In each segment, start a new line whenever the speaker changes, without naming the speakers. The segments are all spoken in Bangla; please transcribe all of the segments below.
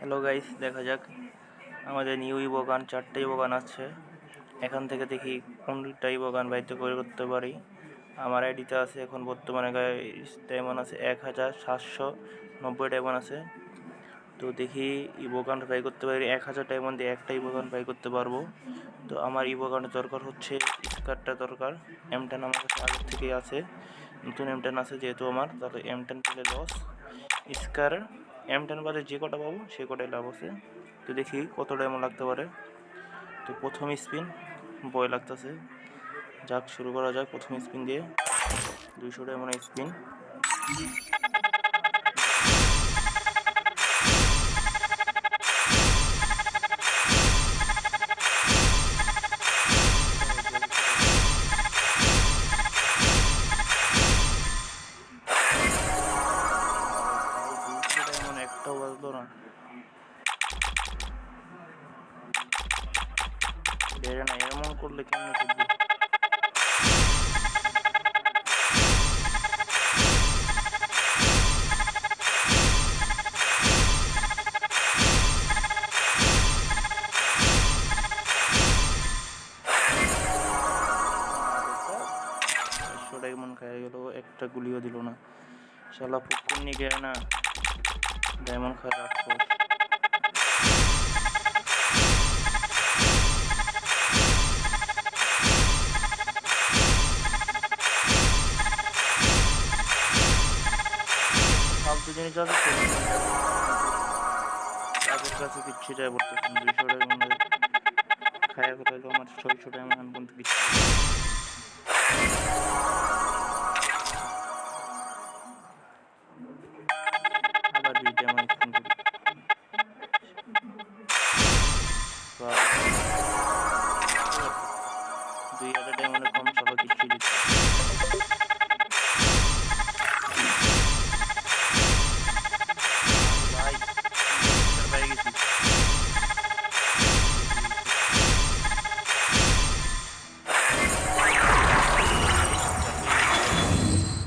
হ্যালো গাইস, দেখা যাক আমাদের নিউ ইবোগান 4টে ইবোগান আছে। এখান থেকে দেখি কোনটা ইবোগান বাইতে করে করতে পারি। আমার আইডিতে আছে এখন বর্তমানে ডায়মন্ড আছে 1790 ডায়মন্ড আছে। তো দেখি ইবোগান বাই করতে পারি। 1000 ডায়মন্ড দিয়ে একটা ইবোগান বাই করতে পারবো। তো আমার ইবোগানের দরকার হচ্ছে স্কারটা দরকার। M10 আমার কাছে আগের থেকেই আছে, নতুন M10 আছে যেহেতু আমার, তাহলে M10 পেলে লস। স্কার M10 বাদে যে কটা পাবো সে কটাই লাভ আছে। তো দেখি কত ডায়মন্ড লাগতে পারে। তো প্রথম স্পিন বয় লাগতেছে, যাক শুরু করা যাক। প্রথম স্পিন দিয়ে 200 ডায়মন্ড স্পিন। একটাও বাজলো না, বেড়ে না। এমন করলে কেমন করবো? ডায়মন্ড খাই গেল, একটা গুলিও দিল না। শালা পুকুর নিয়ে গেলে না, ডায়মন্ড খায় রাখো। ফালতু জিনিস আছে, তাদের কাছে কিচ্ছু যায় পড়তেছে না। 200 ডায়মন্ড খায়া কথা হলো আমার 600 ডায়মন্ড পর্যন্ত কিচ্ছু। আবার 2 ডায়মন্ড স্পিন করি। 2000 ডায়মন্ডে কম সবাই কিচ্ছু দিচ্ছে। ভাই পেয়ে গেছি।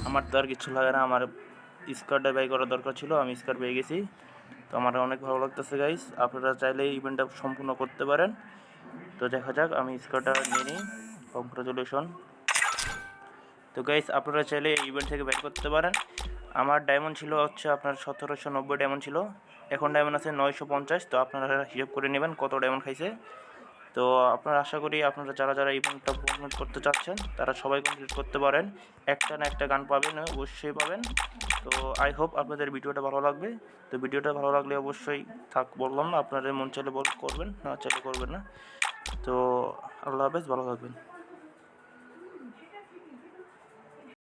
আমার তো আর কিছু লাগে না, আমার স্কারটা বাই করার দরকার ছিল, আমি স্কার পেয়ে গেছি। তো আমার অনেক ভালো লাগতেছে গাইস। আপনারা চাইলে ইভেন্টটা সম্পূর্ণ করতে পারেন। তো দেখা যাক, আমি স্কারটা নিয়ে নিই। কংগ্রাচুলেশন। তো গাইস, আপনারা চাইলে ইভেন্ট থেকে বাই করতে পারেন। আমার ডায়মন্ড ছিল হচ্ছে আপনার 1790 ডায়মন্ড ছিল, এখন ডায়মন্ড আছে 950। তো আপনারা হিসাব করে নেবেন কত ডায়মন্ড খাইছে। তো আপনারা আশা করি আপনারা যারা যারা ইভেন্টটা কমপ্লিট করতে চাচ্ছেন তারা সবাই কমপ্লিট করতে পারেন। একটা না একটা গান পাবেন, অবশ্যই পাবেন। তো আই হোপ আপনাদের ভিডিওটা ভালো লাগবে। তো ভিডিওটা ভালো লাগলে অবশ্যই বললাম না, আপনাদের মন চাইলে করবেন, না চাইলে করবেন না। তো আল্লাহ হাফেজ, ভালো থাকবেন।